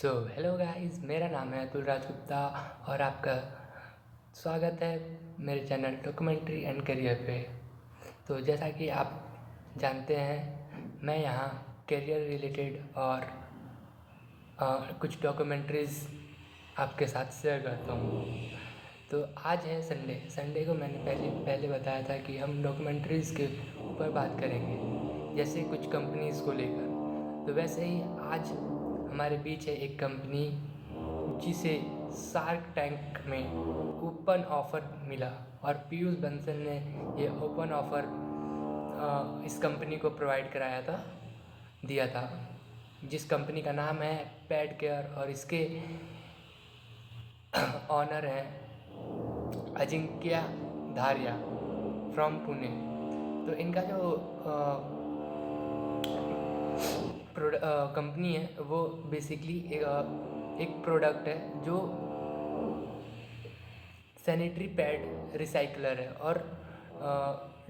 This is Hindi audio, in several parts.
हेलो गाइस, मेरा नाम है अतुल राजगुप्ता और आपका स्वागत है मेरे चैनल डॉक्यूमेंट्री एंड करियर पे। तो जैसा कि आप जानते हैं, मैं यहाँ करियर रिलेटेड और कुछ डॉक्यूमेंट्रीज़ आपके साथ शेयर करता हूँ। तो आज है संडे को मैंने पहले बताया था कि हम डॉक्यूमेंट्रीज़ के ऊपर बात करेंगे, जैसे कुछ कंपनीज़ को लेकर। तो वैसे ही आज हमारे बीच है एक कंपनी जिसे शार्क टैंक में ओपन ऑफ़र मिला और पीयूष बंसल ने ये ओपन ऑफ़र इस कंपनी को प्रोवाइड दिया था, जिस कंपनी का नाम है पैड केयर और इसके ऑनर हैं अजिंक्य धारिया फ्रॉम पुणे। तो इनका जो कंपनी है वो बेसिकली एक प्रोडक्ट है जो सैनिटरी पैड रिसाइकलर है और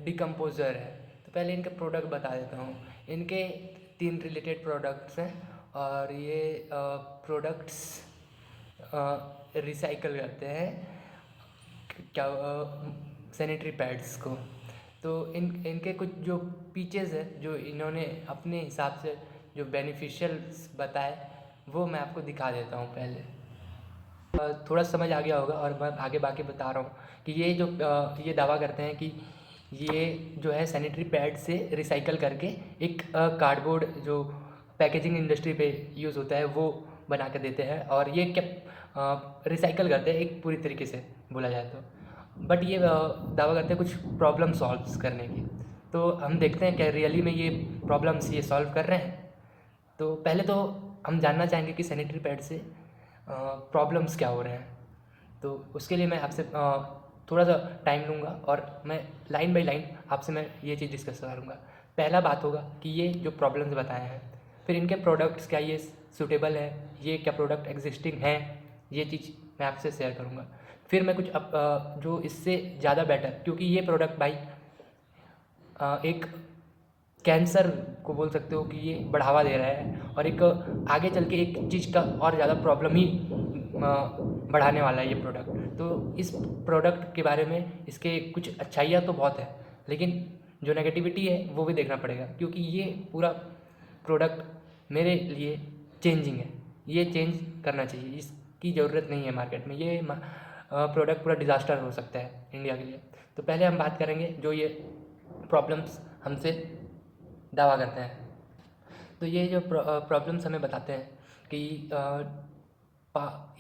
डिकम्पोज़र है। तो पहले इनके प्रोडक्ट बता देता हूँ। इनके 3 रिलेटेड प्रोडक्ट्स हैं और ये प्रोडक्ट्स रिसाइकल करते हैं क्या सैनिटरी पैड्स को। तो इनके कुछ जो फीचर्स है जो इन्होंने अपने हिसाब से जो बेनिफिशियल बताए वो मैं आपको दिखा देता हूँ। पहले थोड़ा समझ आ गया होगा और मैं आगे बाकी बता रहा हूँ कि ये दावा करते हैं कि ये जो है सैनिटरी पैड से रिसाइकल करके एक कार्डबोर्ड जो पैकेजिंग इंडस्ट्री पे यूज़ होता है वो बना के देते हैं और ये क्या रिसाइकल करते हैं एक पूरी तरीके से बोला जाए तो। बट ये दावा करते हैं कुछ प्रॉब्लम सॉल्व करने की। तो हम देखते हैं क्या रियली में ये प्रॉब्लम्स ये सॉल्व कर रहे हैं। तो पहले तो हम जानना चाहेंगे कि सैनिटरी पैड से प्रॉब्लम्स क्या हो रहे हैं। तो उसके लिए मैं आपसे थोड़ा सा टाइम लूँगा और मैं लाइन बाय लाइन आपसे मैं ये चीज़ डिस्कस करूँगा। पहला बात होगा कि ये जो प्रॉब्लम्स बताए हैं, फिर इनके प्रोडक्ट्स क्या ये सूटेबल है, ये क्या प्रोडक्ट एग्जिस्टिंग हैं, ये चीज़ मैं आपसे शेयर करूँगा। फिर मैं कुछ जो इससे ज़्यादा बेटर, क्योंकि ये प्रोडक्ट भाई एक कैंसर को बोल सकते हो कि ये बढ़ावा दे रहा है और एक आगे चल के एक चीज़ का और ज़्यादा प्रॉब्लम ही बढ़ाने वाला है ये प्रोडक्ट। तो इस प्रोडक्ट के बारे में इसके कुछ अच्छाइयाँ तो बहुत है, लेकिन जो नेगेटिविटी है वो भी देखना पड़ेगा, क्योंकि ये पूरा प्रोडक्ट मेरे लिए चेंजिंग है। ये चेंज करना चाहिए, इसकी ज़रूरत नहीं है मार्केट में। ये प्रोडक्ट पूरा डिज़ास्टर हो सकता है इंडिया के लिए। तो पहले हम बात करेंगे जो ये प्रॉब्लम्स हमसे दावा करते हैं। तो ये जो प्रॉब्लम्स हमें बताते हैं कि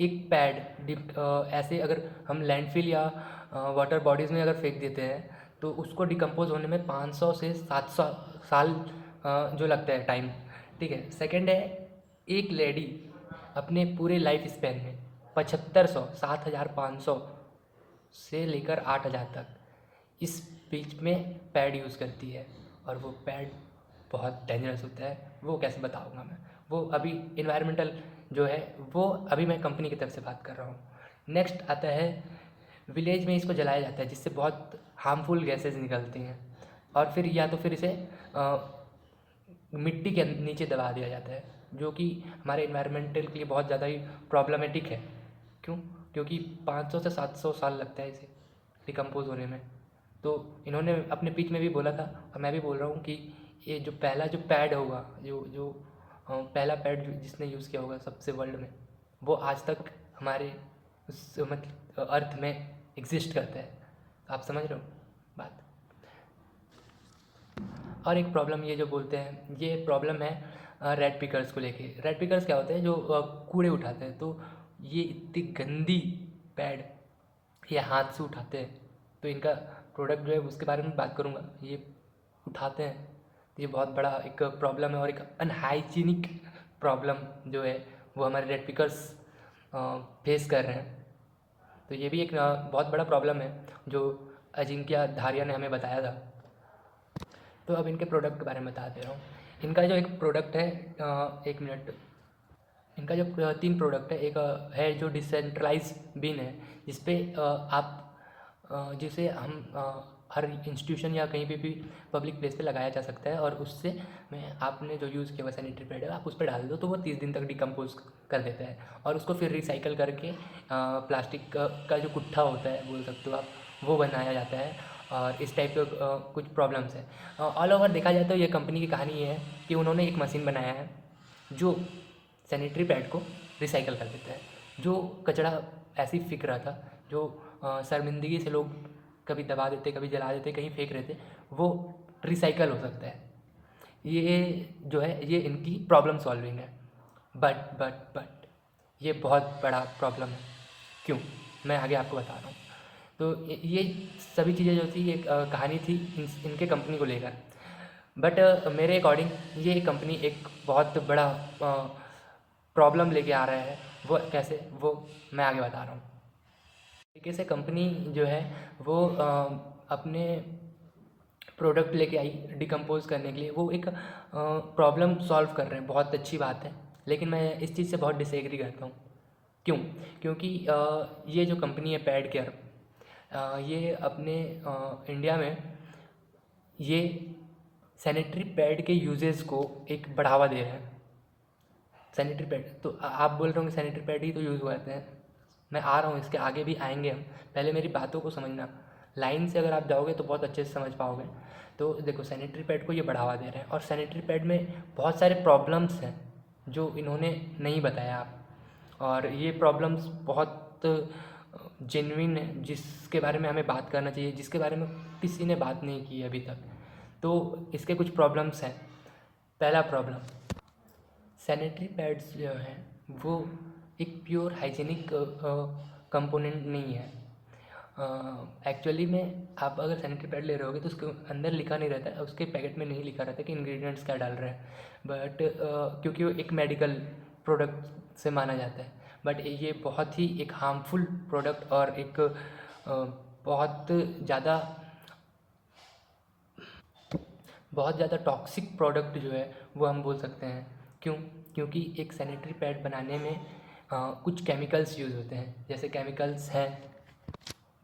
एक पैड ऐसे अगर हम लैंडफिल या वाटर बॉडीज़ में अगर फेंक देते हैं तो उसको डिकम्पोज होने में 500 से 700 साल जो लगता है टाइम, ठीक है। सेकंड है, एक लेडी अपने पूरे लाइफ स्पैन में 7500 7500 से लेकर 8000 तक इस बीच में पैड यूज़ करती है और वो पैड बहुत डेंजरस होता है। वो कैसे बताऊँगा मैं, वो अभी इन्वायरमेंटल जो है वो अभी मैं कंपनी की तरफ से बात कर रहा हूँ। नेक्स्ट आता है, विलेज में इसको जलाया जाता है जिससे बहुत हार्मफुल गैसेस निकलती हैं और फिर या तो फिर इसे मिट्टी के नीचे दबा दिया जाता है, जो कि हमारे इन्वायरमेंटल के लिए बहुत ज़्यादा ही प्रॉब्लमेटिक है। क्यों? क्योंकि 500 से 700 साल लगता है इसे डिकम्पोज होने में। तो इन्होंने अपने पिच में भी बोला था और मैं भी बोल रहा हूँ कि ये जो पहला जो पैड होगा, जो जो पहला पैड जिसने यूज़ किया होगा सबसे वर्ल्ड में, वो आज तक हमारे उस मतलब अर्थ में एग्जिस्ट करता है। आप समझ रहे हो बात। और एक प्रॉब्लम ये जो बोलते हैं, ये प्रॉब्लम है रेड पिकर्स को लेके। रेड पिकर्स क्या होते हैं? जो कूड़े उठाते हैं। तो ये इतनी गंदी पैड ये हाथ से उठाते हैं। तो इनका प्रोडक्ट जो है उसके बारे में बात करूँगा। ये उठाते हैं तो ये बहुत बड़ा एक प्रॉब्लम है और एक अनहाइजीनिक प्रॉब्लम जो है वो हमारे रेड पिकर्स फेस कर रहे हैं। तो ये भी एक बहुत बड़ा प्रॉब्लम है जो अजिंक्य धारिया ने हमें बताया था। तो अब इनके प्रोडक्ट के बारे में बता दे रहा हूँ। इनका जो एक प्रोडक्ट है, एक मिनट, इनका जो 3 प्रोडक्ट है, एक है जो डिसेंट्रलाइज बिन है जिसपे आप जिसे हम हर इंस्टीट्यूशन या कहीं पे भी पब्लिक प्लेस पे लगाया जा सकता है, और उससे में आपने जो यूज़ किया हुआ सैनिटरी पैड है आप उस पर डाल दो तो वो 30 दिन तक डिकम्पोज कर देता है, और उसको फिर रिसाइकल करके प्लास्टिक का जो गुट्ठा होता है बोल सकते हो आप, वो बनाया जाता है। और इस टाइप के कुछ प्रॉब्लम्स है। ऑल ओवर देखा जाए तो ये कंपनी की कहानी ये है कि उन्होंने एक मशीन बनाया है जो सैनिटरी पैड को रिसाइकल कर देता है। जो कचरा ऐसे ही फेंक रहा था, जो शर्मिंदगी से लोग कभी दबा देते, कभी जला देते, कहीं फेंक रहे थे, वो रिसाइकल हो सकता है। ये जो है ये इनकी प्रॉब्लम सॉल्विंग है। बट ये बहुत बड़ा प्रॉब्लम है। क्यों? मैं आगे आपको बता रहा हूँ। तो ये सभी चीज़ें जो थी ये कहानी थी इनके कंपनी को लेकर। बट मेरे अकॉर्डिंग ये कंपनी एक बहुत बड़ा प्रॉब्लम लेके आ रहा है। वो कैसे, वो मैं आगे बता रहा हूँ। तरीके से कंपनी जो है वो अपने प्रोडक्ट लेके आई डिकम्पोज करने के लिए, वो एक प्रॉब्लम सॉल्व कर रहे हैं, बहुत अच्छी बात है। लेकिन मैं इस चीज़ से बहुत डिसएग्री करता हूँ। क्यों? क्योंकि ये जो कंपनी है पैड केयर, ये अपने इंडिया में ये सैनिटरी पैड के यूजेस को एक बढ़ावा दे रहे हैं। सैनिटरी पैड तो आप बोल रहे होंगे सैनिटरी पैड ही तो यूज़ हुए हैं। मैं आ रहा हूँ, इसके आगे भी आएंगे हम, पहले मेरी बातों को समझना। लाइन से अगर आप जाओगे तो बहुत अच्छे से समझ पाओगे। तो देखो सैनिटरी पैड को ये बढ़ावा दे रहे हैं, और सैनिटरी पैड में बहुत सारे प्रॉब्लम्स हैं जो इन्होंने नहीं बताया आप, और ये प्रॉब्लम्स बहुत जेन्युइन है, जिसके बारे में हमें बात करना चाहिए, जिसके बारे में किसी ने बात नहीं की अभी तक। तो इसके कुछ प्रॉब्लम्स हैं। पहला प्रॉब्लम, सैनिटरी पैड्स जो हैं वो एक प्योर हाइजीनिक कंपोनेंट नहीं है। एक्चुअली में आप अगर सैनिटरी पैड ले रहे होगे तो उसके अंदर लिखा नहीं रहता है, उसके पैकेट में नहीं लिखा रहता कि इंग्रेडिएंट्स क्या डाल रहे हैं। बट क्योंकि वो एक मेडिकल प्रोडक्ट से माना जाता है, बट ये बहुत ही एक हार्मफुल प्रोडक्ट और एक बहुत ज़्यादा टॉक्सिक प्रोडक्ट जो है वो हम बोल सकते हैं। क्यों? क्योंकि एक सैनिटरी पैड बनाने में कुछ केमिकल्स यूज़ होते हैं। जैसे केमिकल्स हैं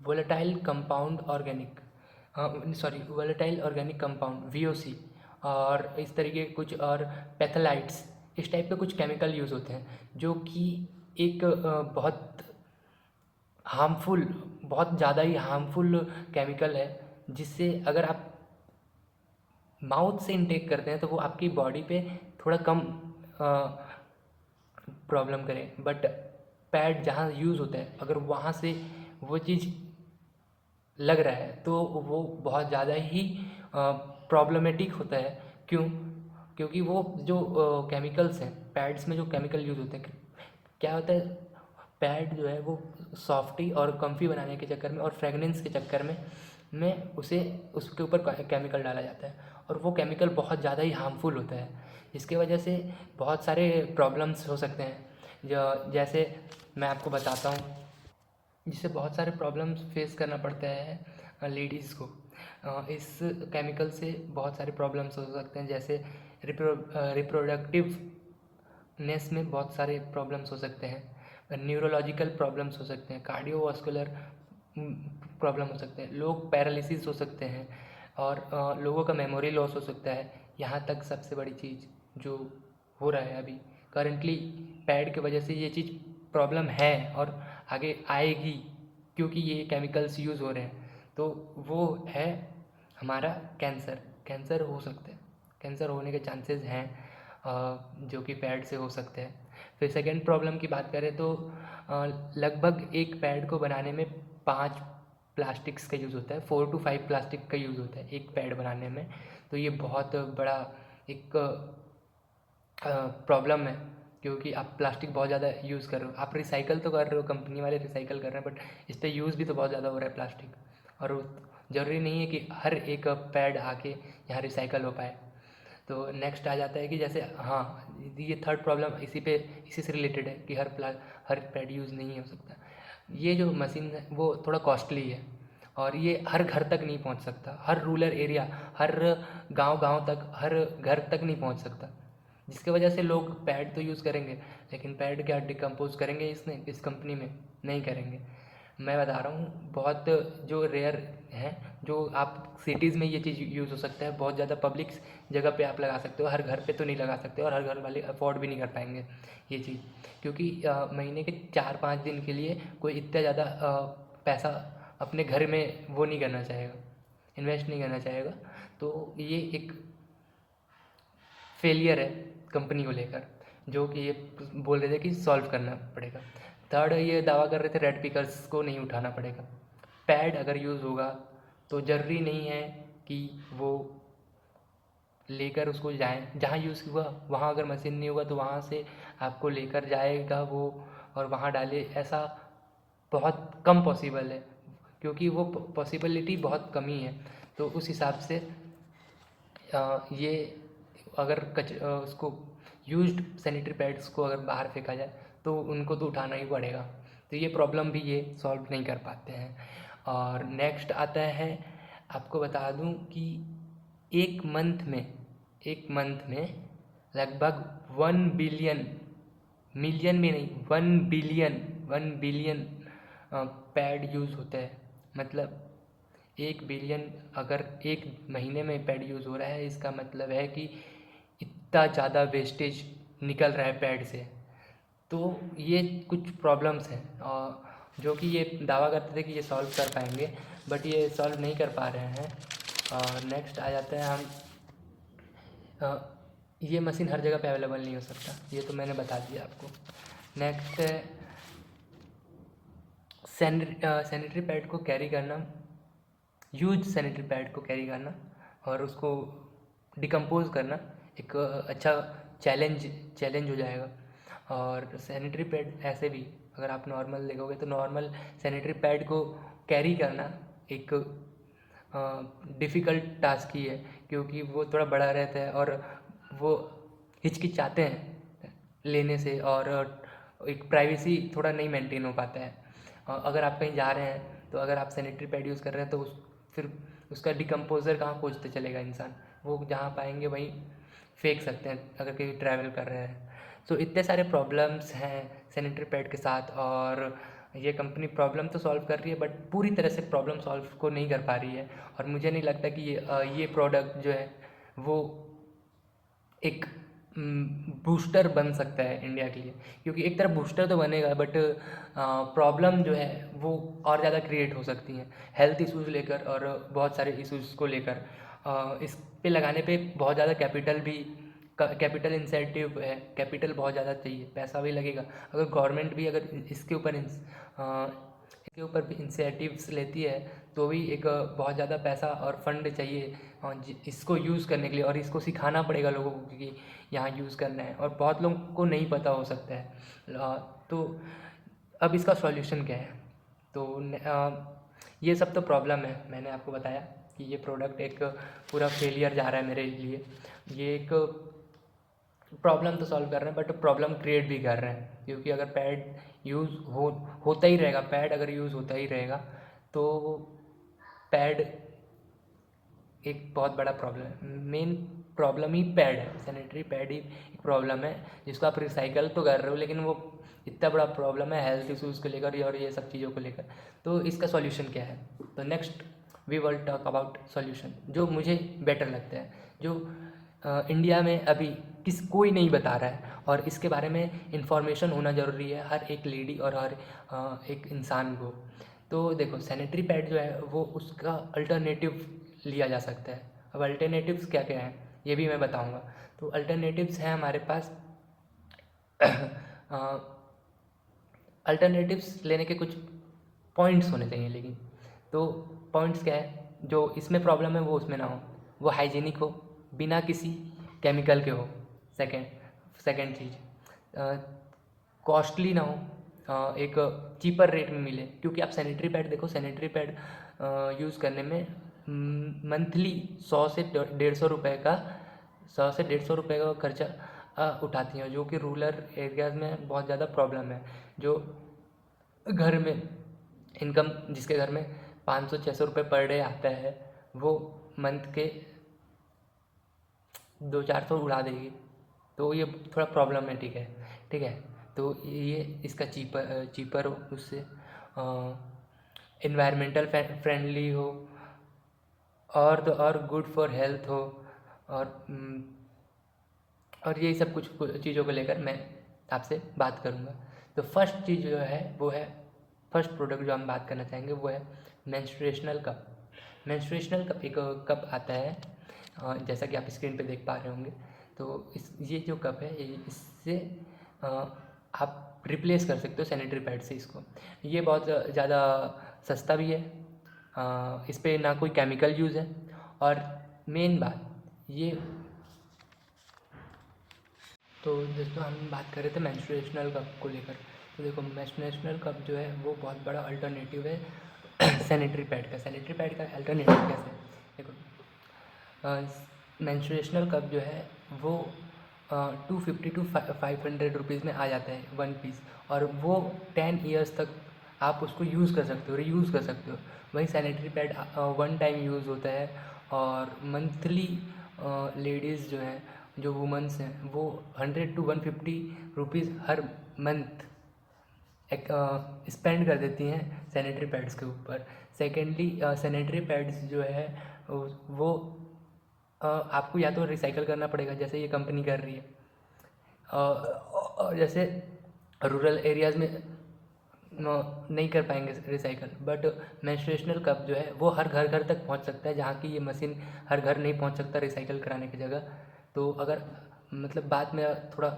volatile compound organic volatile organic compound VOC, और इस तरीके के कुछ और पैथोलाइट्स, इस टाइप के कुछ केमिकल यूज़ होते हैं जो कि एक बहुत हार्मफुल, बहुत ज़्यादा ही हार्मफुल केमिकल है, जिससे अगर आप माउथ से इनटेक करते हैं तो वो आपकी बॉडी पे थोड़ा कम प्रॉब्लम करे। बट पैड जहाँ यूज़ होता है अगर वहाँ से वो चीज़ लग रहा है तो वो बहुत ज़्यादा ही प्रॉब्लमेटिक होता है। क्यों? क्योंकि वो जो केमिकल्स हैं पैड्स में, जो केमिकल यूज़ होते हैं, क्या होता है, पैड जो है वो सॉफ्टी और कम्फी बनाने के चक्कर में और फ्रेगनेंस के चक्कर में उसे उसके ऊपर केमिकल डाला जाता है, और वो केमिकल बहुत ज़्यादा ही हार्मफुल होता है, जिसके वजह से बहुत सारे प्रॉब्लम्स हो सकते हैं। जैसे मैं आपको बताता हूँ, जिससे बहुत सारे प्रॉब्लम्स फेस करना पड़ता है लेडीज़ को। इस केमिकल से बहुत सारे प्रॉब्लम्स हो सकते हैं, जैसे रिप्रोडक्टिवनेस में बहुत सारे प्रॉब्लम्स हो सकते हैं, न्यूरोलॉजिकल प्रॉब्लम्स हो सकते हैं, कार्डियोवास्कुलर प्रॉब्लम हो सकते हैं, लोग पैरालिसिस हो सकते हैं, और लोगों का मेमोरी लॉस हो सकता है। यहाँ तक सबसे बड़ी चीज़ जो हो रहा है अभी करंटली, पैड की वजह से ये चीज़ प्रॉब्लम है और आगे आएगी, क्योंकि ये केमिकल्स यूज़ हो रहे हैं। तो वो है हमारा कैंसर हो सकता है, कैंसर होने के चांसेस हैं जो कि पैड से हो सकते हैं। फिर सेकेंड प्रॉब्लम की बात करें तो लगभग एक पैड को बनाने में 5 प्लास्टिक्स का यूज़ होता है, 4 to 5 प्लास्टिक का यूज़ होता है एक पैड बनाने में। तो ये बहुत बड़ा एक प्रॉब्लम है, क्योंकि आप प्लास्टिक बहुत ज़्यादा यूज़ कर रहे हो। आप रिसाइकल तो कर रहे हो, कंपनी वाले रिसाइकल कर रहे हैं, बट इस पर यूज़ भी तो बहुत ज़्यादा हो रहा है प्लास्टिक, और ज़रूरी नहीं है कि हर एक पैड आके यहाँ रिसाइकल हो पाए। तो नेक्स्ट आ जाता है कि जैसे हाँ, ये थर्ड प्रॉब्लम इसी से रिलेटेड है कि हर पैड यूज़ नहीं हो सकता। ये जो मशीन है वो थोड़ा कॉस्टली है, और ये हर घर तक नहीं पहुंच सकता, हर रूरल एरिया, हर गांव तक, हर घर तक नहीं पहुंच सकता, जिसकी वजह से लोग पैड तो यूज़ करेंगे, लेकिन पैड क्या डिकम्पोज करेंगे इस कंपनी में? नहीं करेंगे। मैं बता रहा हूँ बहुत जो रेयर हैं, जो आप सिटीज़ में ये चीज़ यूज़ हो सकता है, बहुत ज़्यादा पब्लिक जगह पे आप लगा सकते हो, हर घर पे तो नहीं लगा सकते और हर घर वाले अफोर्ड भी नहीं कर पाएंगे ये चीज़, क्योंकि महीने के 4-5 दिन के लिए कोई इतना ज़्यादा पैसा अपने घर में वो नहीं करना चाहेगा, इन्वेस्ट नहीं करना चाहेगा। तो ये एक फेलियर है कंपनी को लेकर, जो कि ये बोल रहे थे कि सॉल्व करना पड़ेगा। थर्ड, ये दावा कर रहे थे रेड पिकर्स को नहीं उठाना पड़ेगा। पैड अगर यूज़ होगा तो ज़रूरी नहीं है कि वो लेकर उसको जाएं, जहाँ यूज़ हुआ वहाँ अगर मशीन नहीं होगा तो वहाँ से आपको लेकर जाएगा वो और वहाँ डाले, ऐसा बहुत कम पॉसिबल है, क्योंकि वो पॉसिबिलिटी बहुत कम ही है। तो उस हिसाब से ये अगर उसको यूज्ड सैनिटरी पैड्स को अगर बाहर फेंका जाए तो उनको तो उठाना ही पड़ेगा। तो ये प्रॉब्लम भी ये सॉल्व नहीं कर पाते हैं। और नेक्स्ट आता है, आपको बता दूं कि एक मंथ में लगभग 1 बिलियन, मिलियन में नहीं, 1 बिलियन पैड यूज़ होता है। मतलब 1 बिलियन अगर एक महीने में पैड यूज़ हो रहा है, इसका मतलब है कि इतना ज़्यादा वेस्टेज निकल रहा है पैड से। तो ये कुछ प्रॉब्लम्स हैं जो कि ये दावा करते थे कि ये सॉल्व कर पाएंगे, बट ये सॉल्व नहीं कर पा रहे हैं। और नेक्स्ट आ जाते हैं हम, ये मशीन हर जगह पे अवेलेबल नहीं हो सकता, ये तो मैंने बता दिया आपको। नेक्स्ट है सैनिटरी पैड को कैरी करना, यूज सैनिटरी पैड को कैरी करना और उसको डिकम्पोज करना एक अच्छा चैलेंज हो जाएगा। और सैनिटरी पैड ऐसे भी अगर आप नॉर्मल देखोगे तो नॉर्मल सैनिटरी पैड को कैरी करना एक डिफ़िकल्ट टास्क ही है, क्योंकि वो थोड़ा बड़ा रहता है और वो हिचकिचाते हैं लेने से, और एक प्राइवेसी थोड़ा नहीं मेंटेन हो पाता है। अगर आप कहीं जा रहे हैं तो अगर आप सैनिटरी पैड यूज़ कर रहे हैं तो फिर उसका डिकम्पोज़र कहाँ खोजते चलेगा इंसान, वो जहाँ पाएंगे वहीं फेंक सकते हैं अगर कहीं ट्रैवल कर रहे हैं। सो इतने सारे प्रॉब्लम्स हैं सैनिटरी पैड के साथ, और ये कंपनी प्रॉब्लम तो सॉल्व कर रही है बट पूरी तरह से प्रॉब्लम सॉल्व को नहीं कर पा रही है। और मुझे नहीं लगता कि ये प्रोडक्ट जो है वो एक बूस्टर बन सकता है इंडिया के लिए, क्योंकि एक तरफ बूस्टर तो बनेगा बट प्रॉब्लम जो है वो और ज़्यादा क्रिएट हो सकती हैं हेल्थ इश्यूज़ लेकर और बहुत सारे इश्यूज़ को लेकर। इस पे लगाने पे बहुत ज़्यादा कैपिटल इंसेंटिव है, कैपिटल बहुत ज़्यादा चाहिए, पैसा भी लगेगा। अगर गवर्नमेंट भी अगर इसके ऊपर भी इंसेंटिव्स लेती है तो भी एक बहुत ज़्यादा पैसा और फंड चाहिए इसको यूज़ करने के लिए, और इसको सिखाना पड़ेगा लोगों को कि यहाँ यूज़ करना है, और बहुत लोगों को नहीं पता हो सकता है। तो अब इसका सॉल्यूशन क्या है? तो ये सब तो प्रॉब्लम है, मैंने आपको बताया कि ये प्रोडक्ट एक पूरा फेलियर जा रहा है मेरे लिए। ये एक प्रॉब्लम तो सॉल्व कर रहे हैं बट प्रॉब्लम क्रिएट भी कर रहे हैं, क्योंकि अगर पैड यूज़ होता ही रहेगा, पैड अगर यूज़ होता ही रहेगा तो पैड एक बहुत बड़ा प्रॉब्लम है। मेन प्रॉब्लम ही पैड है, सैनिटरी पैड ही एक प्रॉब्लम है जिसको आप रिसाइकल तो कर रहे हो, लेकिन वो इतना बड़ा प्रॉब्लम है हेल्थ इश्यूज़ को लेकर और ये सब चीज़ों को लेकर। तो इसका सॉल्यूशन क्या है? तो next we will talk about solution जो मुझे बेटर लगता है, जो इंडिया में अभी कोई नहीं बता रहा है, और इसके बारे में इंफॉर्मेशन होना ज़रूरी है हर एक लेडी और हर एक इंसान को। तो देखो सैनिटरी पैड जो है वो उसका अल्टरनेटिव लिया जा सकता है। अब अल्टरनेटिव्स क्या क्या हैं ये भी मैं बताऊंगा। तो अल्टरनेटिव्स हैं हमारे पास अल्टरनेटिव्स लेने के कुछ पॉइंट्स होने चाहिए, लेकिन तो पॉइंट्स क्या है, जो इसमें प्रॉब्लम है वो उसमें ना हो, वो हाइजीनिक हो, बिना किसी केमिकल के हो। सेकेंड चीज़, कॉस्टली ना हो, एक चीपर रेट में मिले, क्योंकि आप सैनिटरी पैड देखो, सैनिटरी पैड यूज़ करने में मंथली 100 से 150 रुपये का 100 से 150 रुपये का खर्चा उठाती हैं, जो कि रूरल एरियाज़ में बहुत ज़्यादा प्रॉब्लम है। जो घर में इनकम जिसके घर में 500-600 रुपये पर डे आता है वो मंथ के 200-400 उड़ा देगी, तो ये थोड़ा प्रॉब्लमेटिक है। ठीक है, तो ये इसका चीपर उससे इन्वायरमेंटल फ्रेंडली हो और तो और गुड फॉर हेल्थ हो और यही सब कुछ चीज़ों को लेकर मैं आपसे बात करूँगा। तो फर्स्ट चीज़ जो है वो है, फर्स्ट प्रोडक्ट जो हम बात करना चाहेंगे वो है मेंस्ट्रुएशनल कप। मेंस्ट्रुएशनल कप एक कप आता है जैसा कि आप स्क्रीन पे देख पा रहे होंगे। तो ये जो कप है इससे आप रिप्लेस कर सकते हो सैनिटरी पैड से इसको। ये बहुत ज़्यादा सस्ता भी है, इस पर ना कोई केमिकल यूज़ है और मेन बात ये। तो दोस्तों हम बात कर रहे थे मेंस्ट्रुएशनल कप को लेकर। तो देखो मेंस्ट्रुएशनल कप जो है वो बहुत बड़ा अल्टरनेटिव है सैनिटरी पैड का। सैनिटरी पैड का अल्टरनेटिव कैसे, देखो मेंस्ट्रुएशनल कप जो है वो 250 to 500 रुपीज़ में आ जाता है 1 पीस, और वो 10 ईयर्स तक आप उसको यूज़ कर सकते हो, रीयूज़ कर सकते हो। वहीं सैनिटरी पैड 1 टाइम यूज़ होता है और मंथली लेडीज़ जो हैं, जो वुमेंस हैं, वो 100 to 150 rupees her month spend कर देती हैं सैनिटरी पैड्स के ऊपर। सेकेंडली सैनिटरी पैड्स जो है वो आपको या तो रिसाइकल करना पड़ेगा जैसे ये कंपनी कर रही है, और जैसे रूरल एरियाज़ में नहीं कर पाएंगे रिसाइकल, बट मेंस्ट्रुएशनल कप जो है वो हर घर घर तक पहुंच सकता है, जहाँ की ये मशीन हर घर नहीं पहुंच सकता रिसाइकल कराने की जगह। तो अगर मतलब बात में थोड़ा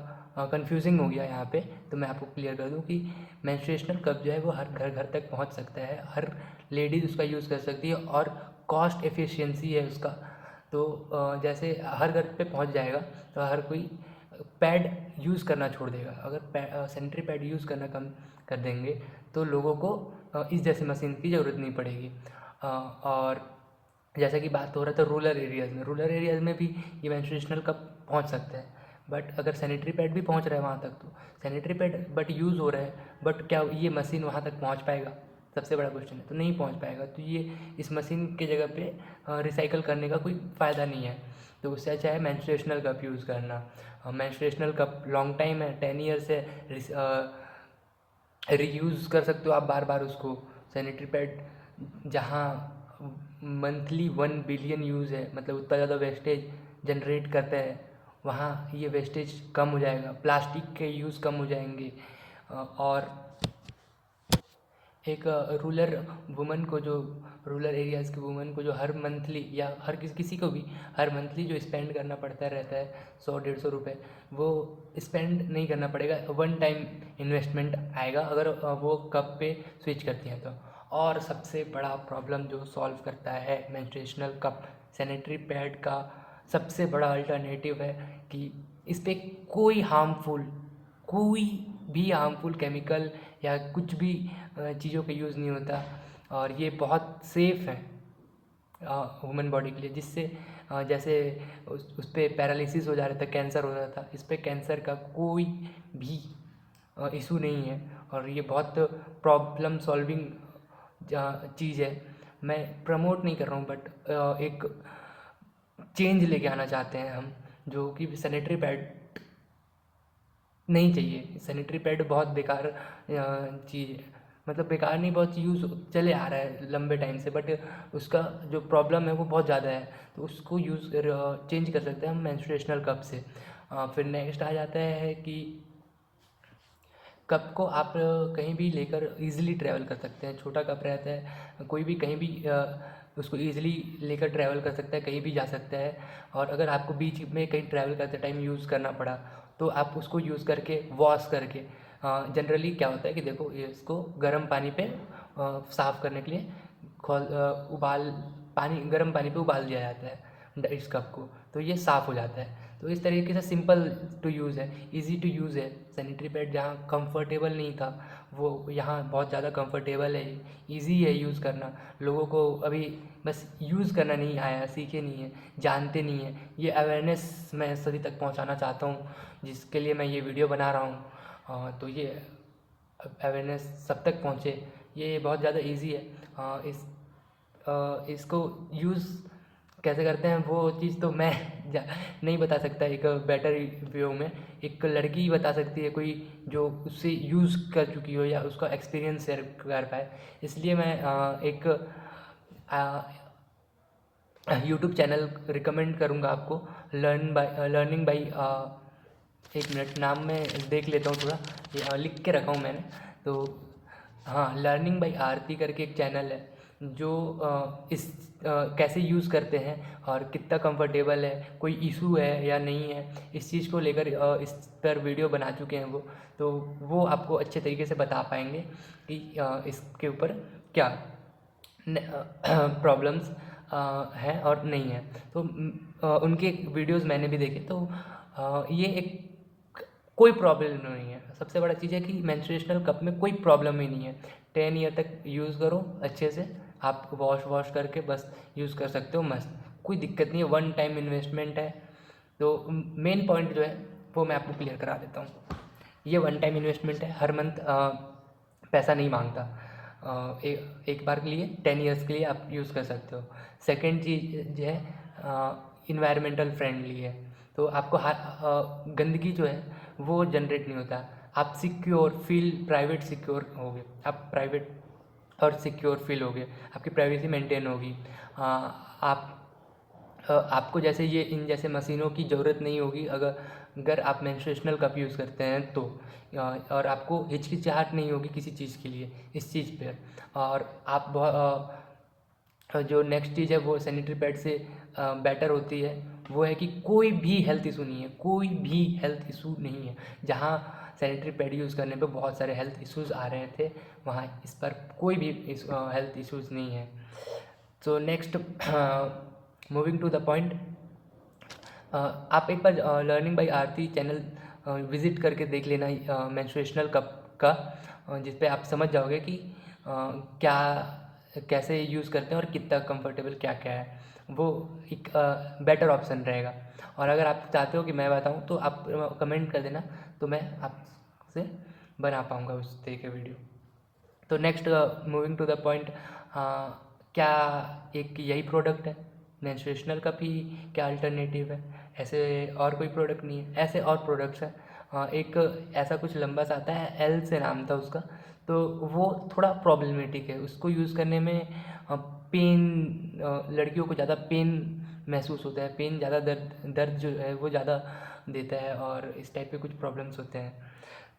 कंफ्यूजिंग हो गया यहाँ पे, तो मैं आपको क्लियर कर दूँ कि मेंस्ट्रुएशनल कप जो है वो हर घर घर तक पहुँच सकता है, हर लेडीज़ उसका यूज़ कर सकती है और कॉस्ट एफिशिएंसी है उसका। तो जैसे हर घर पे पहुँच जाएगा तो हर कोई पैड यूज़ करना छोड़ देगा। अगर सैनिटरी पैड यूज़ करना कम कर देंगे तो लोगों को इस जैसी मशीन की ज़रूरत नहीं पड़ेगी। और जैसा कि बात हो रहा था रूरल एरियाज़ में भी ये मेंस्ट्रुएशनल कप पहुंच सकता है, बट अगर सैनिटरी पैड भी पहुंच रहा है वहाँ तक, तो सैनिटरी पैड बट यूज़ हो रहा है, बट क्या ये मशीन वहाँ तक पहुँच पाएगा, सबसे बड़ा क्वेश्चन है। तो नहीं पहुँच पाएगा, तो ये इस मशीन के जगह पे रिसाइकल करने का कोई फ़ायदा नहीं है। तो उससे अच्छा है मेंस्ट्रुएशनल कप यूज़ करना। मेंस्ट्रुएशनल कप लॉन्ग टाइम है, 10 ईयर से रीयूज़ कर सकते हो आप बार बार उसको। सैनिटरी पैड जहाँ मंथली 1 बिलियन यूज़ है, मतलब उतना ज़्यादा वेस्टेज जनरेट करता है, वहाँ ये वेस्टेज कम हो जाएगा, प्लास्टिक के यूज़ कम हो जाएंगे। और एक रूरल एरियाज़ की वुमन को जो हर मंथली या हर किसी को भी हर मंथली जो स्पेंड करना पड़ता रहता है 100-150 रुपये, वो स्पेंड नहीं करना पड़ेगा, 1 टाइम इन्वेस्टमेंट आएगा अगर वो कप पे स्विच करती हैं तो। और सबसे बड़ा प्रॉब्लम जो सॉल्व करता है मेंस्ट्रुएशनल कप, सैनिटरी पैड का सबसे बड़ा अल्टरनेटिव है कि इस पर कोई भी हार्मफुल केमिकल या कुछ भी चीज़ों का यूज़ नहीं होता, और ये बहुत सेफ़ है ह्यूमन बॉडी के लिए। जिससे जैसे उस पर पैरालिसिस हो जा रहा था, कैंसर हो रहा था, इस पर कैंसर का कोई भी इशू नहीं है, और ये बहुत प्रॉब्लम सॉल्विंग चीज़ है। मैं प्रमोट नहीं कर रहा हूँ, बट एक चेंज लेके आना चाहते हैं हम, जो कि सैनिटरी पैड नहीं चाहिए। सैनिटरी पैड बहुत बेकार चीज़ है, मतलब बेकार नहीं, बहुत यूज़ चले आ रहा है लंबे टाइम से, बट उसका जो प्रॉब्लम है वो बहुत ज़्यादा है, तो उसको चेंज कर सकते हैं हम मेंस्ट्रुएशनल कप से। फिर नेक्स्ट आ जाता है कि कप को आप कहीं भी लेकर इजीली ट्रैवल कर सकते हैं। छोटा कप रहता है, कोई भी कहीं भी उसको इजीली लेकर ट्रैवल कर सकता है, कहीं भी जा सकता है। और अगर आपको बीच में कहीं ट्रैवल करते टाइम यूज़ करना पड़ा, तो आप उसको यूज़ करके वॉश करके, जनरली क्या होता है कि देखो इसको गर्म पानी पे साफ़ करने के लिए गर्म पानी पे उबाल दिया जाता है इस कप को, तो ये साफ़ हो जाता है। तो इस तरीके से सिंपल टू यूज़ है, इजी टू यूज़ है। सैनिटरी पैड जहाँ कंफर्टेबल नहीं था, वो यहाँ बहुत ज़्यादा कंफर्टेबल है, इजी है यूज़ करना। लोगों को अभी बस यूज़ करना नहीं आया, सीखे नहीं है, जानते नहीं है। ये अवेयरनेस मैं सभी तक पहुँचाना चाहता हूँ, जिसके लिए मैं ये वीडियो बना रहा हूँ। तो ये अवेयरनेस सब तक पहुँचे, ये बहुत ज़्यादा इजी है। इसको यूज़ कैसे करते हैं वो चीज़ तो मैं नहीं बता सकता एक बेटर वे में, एक लड़की ही बता सकती है, कोई जो उससे यूज़ कर चुकी हो या उसका एक्सपीरियंस शेयर कर पाए। इसलिए मैं एक यूट्यूब चैनल रिकमेंड करूँगा आपको, लर्निंग बाई, एक मिनट नाम मैं देख लेता हूँ थोड़ा, ये लिख के रखा हूँ मैंने। तो हाँ, लर्निंग बाई आरती करके एक चैनल है जो इस कैसे यूज़ करते हैं और कितना कंफर्टेबल है, कोई इशू है या नहीं है, इस चीज़ को लेकर इस पर वीडियो बना चुके हैं वो। तो वो आपको अच्छे तरीके से बता पाएंगे कि इसके ऊपर क्या प्रॉब्लम्स हैं और नहीं है। तो उनके वीडियोस मैंने भी देखे, तो ये एक कोई प्रॉब्लम नहीं है। सबसे बड़ा चीज़ है कि मेंस्ट्रुएशनल कप में कोई प्रॉब्लम ही नहीं है। 10 ईयर तक यूज़ करो अच्छे से, आप वॉश करके बस यूज़ कर सकते हो, मस्त, कोई दिक्कत नहीं है। वन टाइम इन्वेस्टमेंट है। तो मेन पॉइंट जो है वो मैं आपको क्लियर करा देता हूँ। ये वन टाइम इन्वेस्टमेंट है, हर मंथ पैसा नहीं मांगता। एक बार के लिए 10 ईयर्स के लिए आप यूज़ कर सकते हो। सेकेंड चीज़ जो है इन्वायरमेंटल फ्रेंडली है, तो आपको गंदगी जो है वो जनरेट नहीं होता। आप सिक्योर फील, प्राइवेट सिक्योर होगे, आप प्राइवेट और सिक्योर फील होगे, आपकी प्राइवेसी मेंटेन होगी। आपको जैसे ये इन जैसे मशीनों की ज़रूरत नहीं होगी अगर आप मेंस्ट्रुएशनल कप यूज़ करते हैं तो। और आपको हिचकिचाहट नहीं होगी किसी चीज़ के लिए इस चीज़ पे। और आप जो नेक्स्ट चीज़ है वो सैनिटरी पैड से बेटर होती है, वो है कि कोई भी हेल्थ इशू नहीं है, कोई भी हेल्थ इशू नहीं है। जहाँ सैनिटरी पैड यूज़ करने पे बहुत सारे हेल्थ इश्यूज़ आ रहे थे, वहाँ इस पर कोई भी हेल्थ इश्यूज़ नहीं है। So next, moving to the point, आप एक बार learning by Aarti channel visit करके देख लेना मेंस्ट्रुएशनल कप का, जिस पे आप समझ जाओगे कि क्या कैसे यूज़ करते हैं और कितना कंफर्टेबल क्या क्या है। वो एक बेटर ऑप्शन रहेगा। और अगर आप चाहते हो कि मैं बताऊं तो आप कमेंट कर देना, तो मैं आपसे बना पाऊँगा उस तरह के वीडियो। तो next, moving to the point, क्या एक यही प्रोडक्ट है मेंस्ट्रुएशनल कप ही, क्या अल्टरनेटिव है? ऐसे और कोई प्रोडक्ट नहीं है, ऐसे और प्रोडक्ट्स हैं। एक ऐसा कुछ लंबा सा आता है, एल से नाम था उसका, तो वो थोड़ा प्रॉब्लमेटिक है। उसको यूज़ करने में पेन, लड़कियों को ज़्यादा पेन महसूस होता है, पेन ज़्यादा, दर्द जो है वो ज़्यादा देता है, और इस टाइप के कुछ प्रॉब्लम्स होते हैं।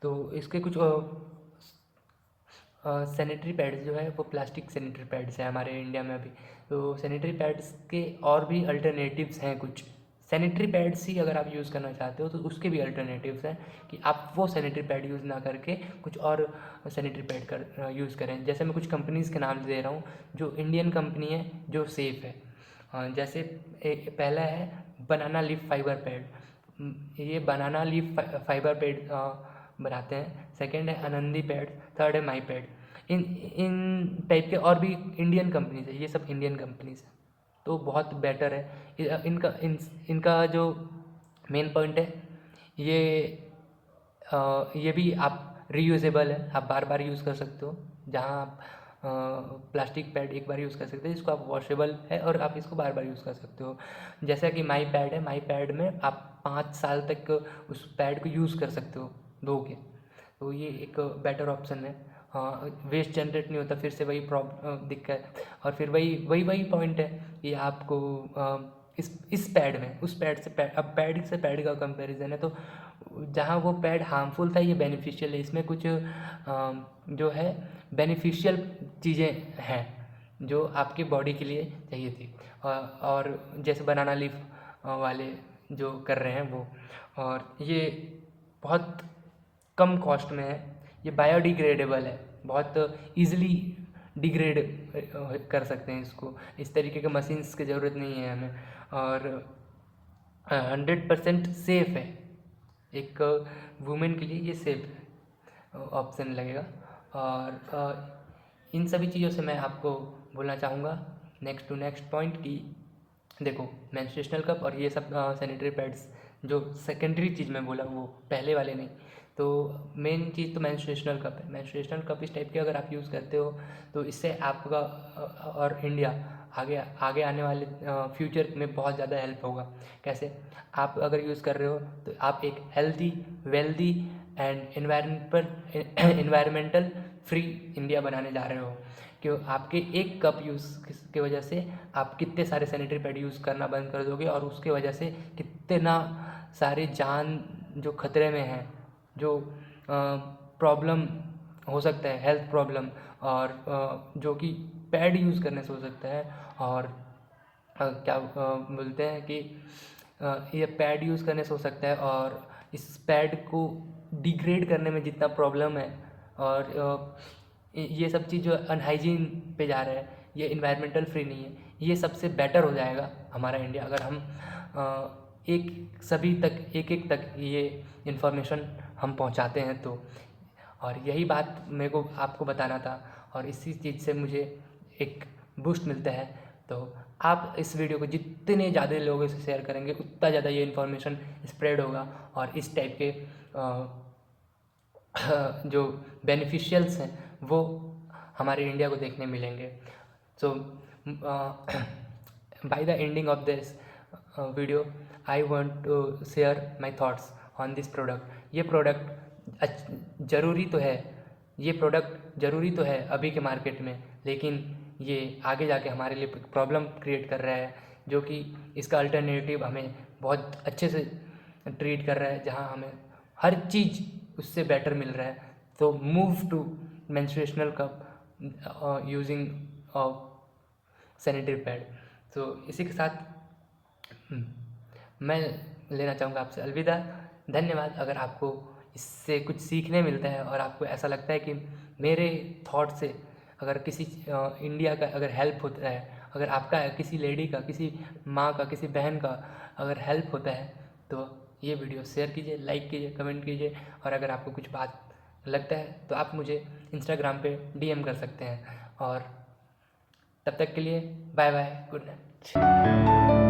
तो इसके कुछ सैनिटरी पैड्स जो है वो प्लास्टिक सैनिटरी पैड्स हैं हमारे इंडिया में अभी। तो सैनिटरी पैड्स के और भी अल्टरनेटिव्स हैं कुछ। सैनिटरी पैड्स ही अगर आप यूज़ करना चाहते हो तो उसके भी अल्टरनेटिव्स हैं कि आप वो सैनिटरी पैड यूज़ ना करके कुछ और सैनिटरी पैड यूज़ करें। जैसे मैं कुछ कंपनीज़ के नाम दे रहा हूँ जो इंडियन कंपनी है, जो सेफ़ है। जैसे पहला है बनाना लीफ फाइबर पैड, ये बनाना लीफ फाइबर पैड बनाते हैं। सेकेंड है आनंदी पैड, थर्ड है माई पैड। इन टाइप के और भी इंडियन कंपनीज है, ये सब इंडियन कंपनीज है, तो बहुत बेटर है। इनका जो मेन पॉइंट है, ये भी आप रीयूजेबल है, आप बार बार यूज़ कर सकते हो। जहाँ आप प्लास्टिक पैड एक बार यूज़ कर सकते हो, इसको आप वॉशेबल है और आप इसको बार बार यूज़ कर सकते हो। जैसा कि माई पैड है, माई पैड में आप 5 साल तक उस पैड को यूज़ कर सकते हो धो के, तो ये एक बेटर ऑप्शन है। वेस्ट जनरेट नहीं होता, फिर से वही दिक्कत, और फिर वही पॉइंट है कि आपको इस पैड में उस पैड से अब पैड से पैड का कंपैरिजन है, तो जहाँ वो पैड हार्मफुल था ये बेनिफिशियल है। इसमें कुछ जो है बेनिफिशियल चीज़ें हैं जो आपकी बॉडी के लिए चाहिए थी। और जैसे बनाना लीफ वाले जो कर रहे हैं वो, और ये बहुत कम कॉस्ट में है, ये बायोडिग्रेडेबल है, बहुत ईज़िली डिग्रेड कर सकते हैं इसको। इस तरीके के मशीन्स की ज़रूरत नहीं है हमें, और 100% सेफ़ है। एक वुमेन के लिए ये सेफ़ ऑप्शन लगेगा। और इन सभी चीज़ों से मैं आपको बोलना चाहूँगा नेक्स्ट टू नेक्स्ट पॉइंट कि देखो, मेंस्ट्रुएशनल कप और ये सब सैनिटरी पैड्स जो सेकेंडरी चीज़ मैं बोला वो पहले वाले नहीं, तो मेन चीज़ तो मेंस्ट्रुएशनल कप है। मेंस्ट्रुएशनल कप इस टाइप के अगर आप यूज़ करते हो तो इससे आपका और इंडिया आगे आगे आने वाले फ्यूचर में बहुत ज़्यादा हेल्प होगा। कैसे? आप अगर यूज़ कर रहे हो तो आप एक healthy, wealthy and environmental free India बनाने जा रहे हो। क्यों? आपके एक कप यूज़ की वजह से आप कितने सारे सैनिटरी पैड यूज़ करना बंद कर दोगे, और उसके वजह से कितना सारे जान जो खतरे में हैं, जो प्रॉब्लम हो सकता है, हेल्थ प्रॉब्लम, और जो कि पैड यूज़ करने से हो सकता है। और क्या बोलते हैं कि ये पैड यूज़ करने से हो सकता है, और इस पैड को डिग्रेड करने में जितना प्रॉब्लम है, और ये सब चीज़ जो अनहाइजीन पे जा रहा है, ये इन्वायरमेंटल फ्री नहीं है, ये सबसे बेटर हो जाएगा हमारा इंडिया अगर हम सभी तक एक तक ये इन्फॉर्मेशन हम पहुंचाते हैं तो। और यही बात मेरे को आपको बताना था, और इसी चीज़ से मुझे एक बूस्ट मिलता है। तो आप इस वीडियो को जितने ज़्यादा लोगों से शेयर करेंगे उतना ज़्यादा ये इन्फॉर्मेशन स्प्रेड होगा, और इस टाइप के जो बेनिफिशियल्स हैं वो हमारे इंडिया को देखने मिलेंगे। So by the ending of this video I want to share my thoughts on this product. ये प्रोडक्ट ज़रूरी तो है अभी के मार्केट में, लेकिन ये आगे जाके हमारे लिए प्रॉब्लम क्रिएट कर रहा है, जो कि इसका अल्टरनेटिव हमें बहुत अच्छे से ट्रीट कर रहा है, जहाँ हमें हर चीज़ उससे बेटर मिल रहा है। तो move to menstrual cup using sanitary pad. तो इसी के साथ मैं लेना चाहूँगा आपसे अलविदा। धन्यवाद। अगर आपको इससे कुछ सीखने मिलता है, और आपको ऐसा लगता है कि मेरे थॉट से अगर किसी इंडिया का अगर हेल्प होता है, अगर आपका किसी लेडी का, किसी माँ का, किसी बहन का अगर हेल्प होता है, तो ये वीडियो शेयर कीजिए, लाइक कीजिए, कमेंट कीजिए। और अगर आपको कुछ बात लगता है तो आप मुझे इंस्टाग्राम पे DM कर सकते हैं। और तब तक के लिए बाय बाय, गुड नाइट।